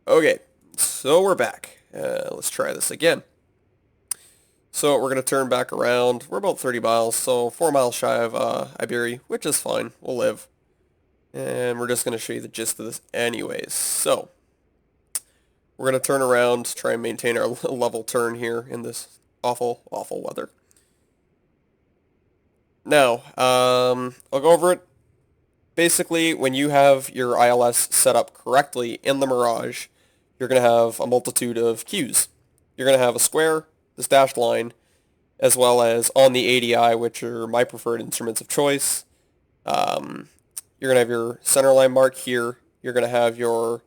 Okay, so we're back. Let's try this again. So we're going to turn back around. We're about 30 miles, so 4 miles shy of Iberia, which is fine. We'll live. And we're just going to show you the gist of this anyways. So we're going to turn around, try and maintain our level turn here in this awful, awful weather. Now, I'll go over it. Basically, when you have your ILS set up correctly in the Mirage, you're going to have a multitude of cues. You're going to have a square, this dashed line, as well as on the ADI, which are my preferred instruments of choice. Um, you're going to have your center line mark here. You're going to have your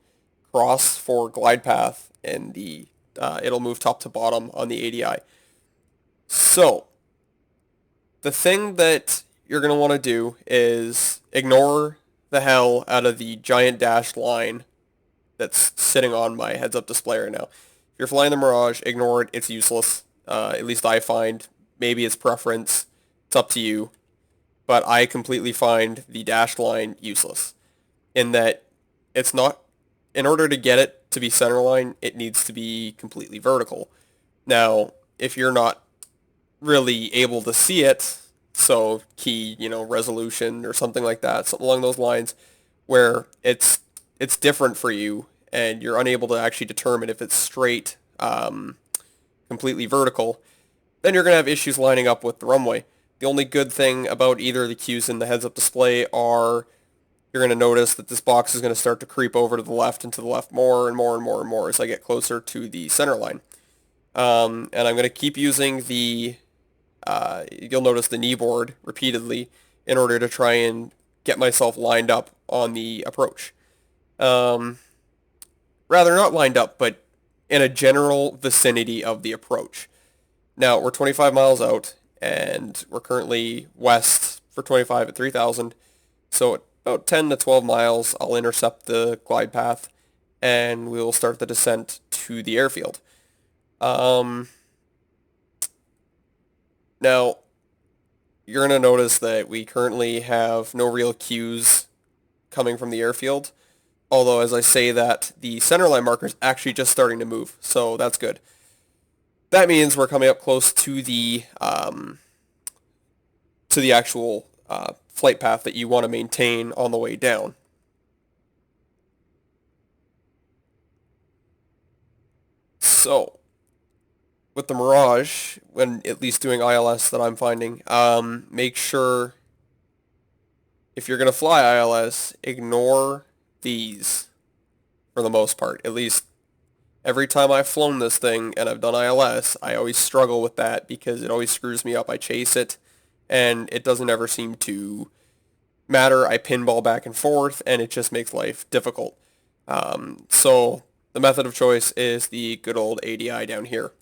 cross for glide path, and it'll move top to bottom on the ADI. So, the thing that you're going to want to do is ignore the hell out of the giant dashed line that's sitting on my heads-up display right now. If you're flying the Mirage, ignore it. It's useless. At least I find. Maybe it's preference. It's up to you. But I completely find the dashed line useless in that it's not, in order to get it to be centerline, it needs to be completely vertical. Now, if you're not really able to see it, so key, resolution or something like that, something along those lines, where it's different for you and you're unable to actually determine if it's straight, completely vertical, then you're going to have issues lining up with the runway. The only good thing about either of the cues in the heads-up display are you're going to notice that this box is going to start to creep over to the left and to the left more and more and more and more as I get closer to the center line. And I'm going to keep using you'll notice the knee board repeatedly in order to try and get myself lined up on the approach. Um, Rather not lined up, but in a general vicinity of the approach. Now, we're 25 miles out, and we're currently west for 25 at 3,000. So at about 10 to 12 miles, I'll intercept the glide path, and we'll start the descent to the airfield. Um, Now, you're going to notice that we currently have no real cues coming from the airfield. Although, as I say that, the centerline marker is actually just starting to move, so that's good. That means we're coming up close to the actual flight path that you want to maintain on the way down. So, with the Mirage, when at least doing ILS that I'm finding, make sure if you're going to fly ILS, ignore these for the most part. At least every time I've flown this thing and I've done ILS, I always struggle with that because it always screws me up. I chase it, and it doesn't ever seem to matter. I pinball back and forth, and it just makes life difficult. So the method of choice is the good old ADI down here.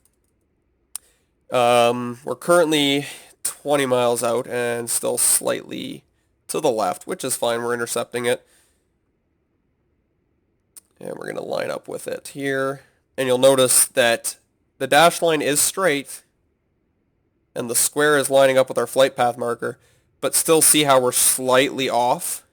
We're currently 20 miles out and still slightly to the left, which is fine. We're intercepting it. And we're going to line up with it here. And you'll notice that the dash line is straight, and the square is lining up with our flight path marker, but still see how we're slightly off?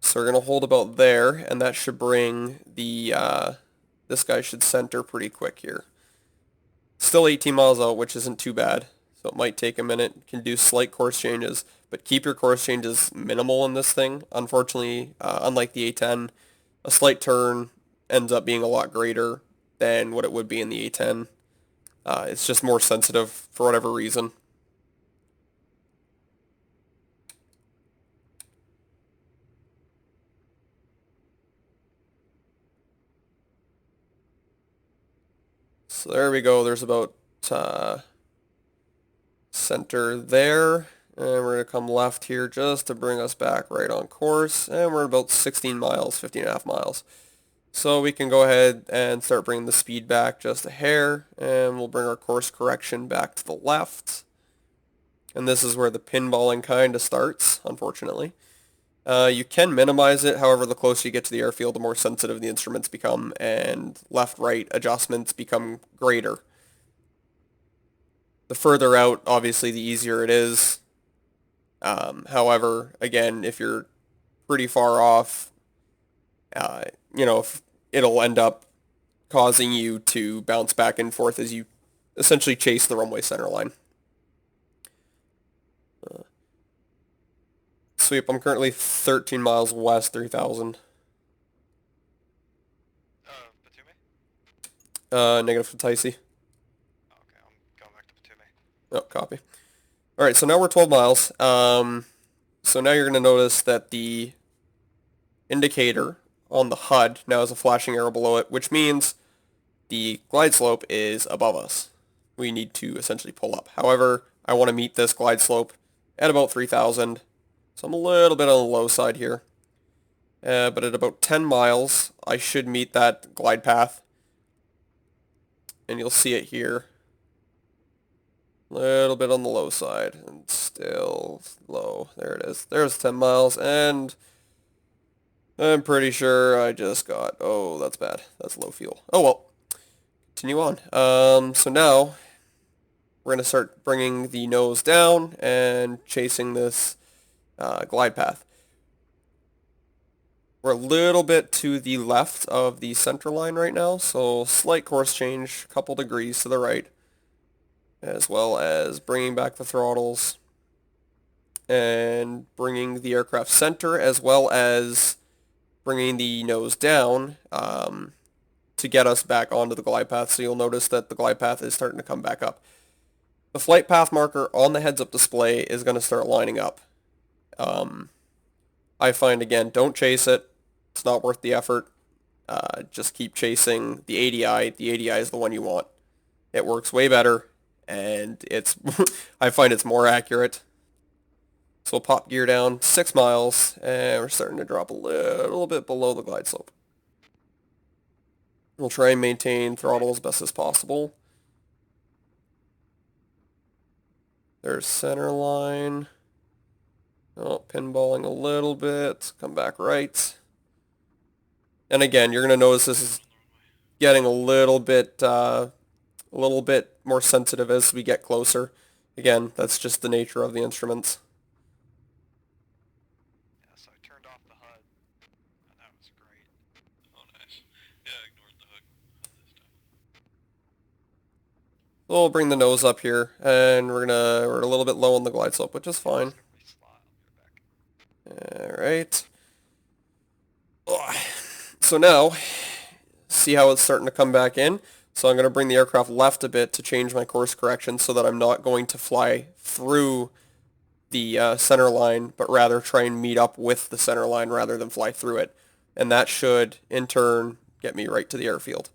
So we're going to hold about there, and that should bring this guy should center pretty quick here. Still 18 miles out, which isn't too bad. So it might take a minute. Can do slight course changes, but keep your course changes minimal in this thing. Unfortunately, unlike the A10, a slight turn ends up being a lot greater than what it would be in the A10. It's just more sensitive for whatever reason. So there we go. There's about center there. And we're going to come left here just to bring us back right on course. And we're about 16 miles, 15 and a half miles. So we can go ahead and start bringing the speed back just a hair. And we'll bring our course correction back to the left. And this is where the pinballing kind of starts, unfortunately. You can minimize it, however, the closer you get to the airfield, the more sensitive the instruments become, and left-right adjustments become greater. The further out, obviously, the easier it is. However, again, if you're pretty far off, you know, if it'll end up causing you to bounce back and forth as you essentially chase the runway center line. Sweep, I'm currently 13 miles west, 3,000. Batumi? Negative for Ticey. Okay, I'm going back to Batumi. Oh, copy. Alright, so now we're 12 miles. So now you're going to notice that the indicator on the HUD now has a flashing arrow below it, which means the glide slope is above us. We need to essentially pull up. However, I want to meet this glide slope at about 3,000. So I'm a little bit on the low side here. But at about 10 miles, I should meet that glide path. And you'll see it here. A little bit on the low side. And still low. There it is. There's 10 miles. And I'm pretty sure I just got... Oh, that's bad. That's low fuel. Oh, well. Continue on. So now, we're going to start bringing the nose down and chasing this glide path. We're a little bit to the left of the center line right now, so slight course change, a couple degrees to the right, as well as bringing back the throttles and bringing the aircraft center, as well as bringing the nose down to get us back onto the glide path. So you'll notice that the glide path is starting to come back up. The flight path marker on the heads-up display is going to start lining up. I find, again, don't chase it. It's not worth the effort. Just keep chasing the ADI. The ADI is the one you want. It works way better, and it's I find it's more accurate. So we'll pop gear down 6 miles, and we're starting to drop a little bit below the glide slope. We'll try and maintain throttle as best as possible. There's center line. Oh, pinballing a little bit. Come back right. And again, you're going to notice this is getting a little bit more sensitive as we get closer. Again, that's just the nature of the instruments. Yeah, so I turned off the HUD, and that was great. Oh, nice. Yeah, I ignored the hook this time. So we'll bring the nose up here, and we're a little bit low on the glide slope, which is fine. Alright. So now, see how it's starting to come back in? So I'm going to bring the aircraft left a bit to change my course correction so that I'm not going to fly through the center line, but rather try and meet up with the center line rather than fly through it. And that should, in turn, get me right to the airfield.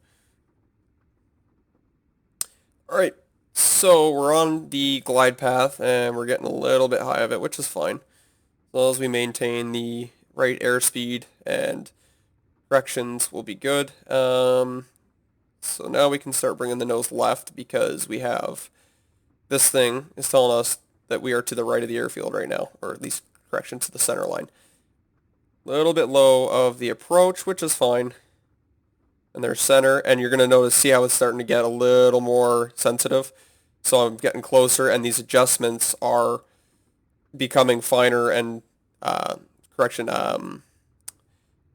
Alright, so we're on the glide path, and we're getting a little bit high of it, which is fine. As long as we maintain the right airspeed and corrections will be good. So now we can start bringing the nose left because we have this thing is telling us that we are to the right of the airfield right now, or at least correction to the center line. A little bit low of the approach, which is fine. And there's center, and you're going to notice, see how it's starting to get a little more sensitive. So I'm getting closer, and these adjustments are becoming finer and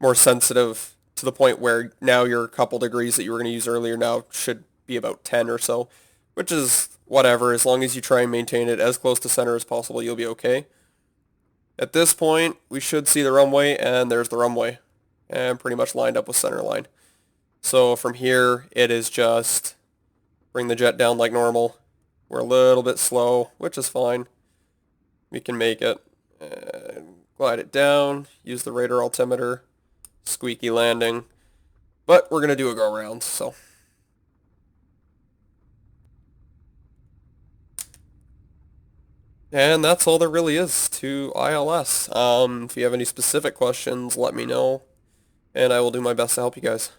more sensitive to the point where now your couple degrees that you were going to use earlier now should be about 10 or so, which is whatever. As long as you try and maintain it as close to center as possible, you'll be okay. At this point, we should see the runway, and there's the runway, and pretty much lined up with center line. So from here, it is just bring the jet down like normal. We're a little bit slow, which is fine. We can make it. And glide it down, use the radar altimeter, squeaky landing. But we're going to do a go-round, so. And that's all there really is to ILS. If you have any specific questions, let me know, and I will do my best to help you guys.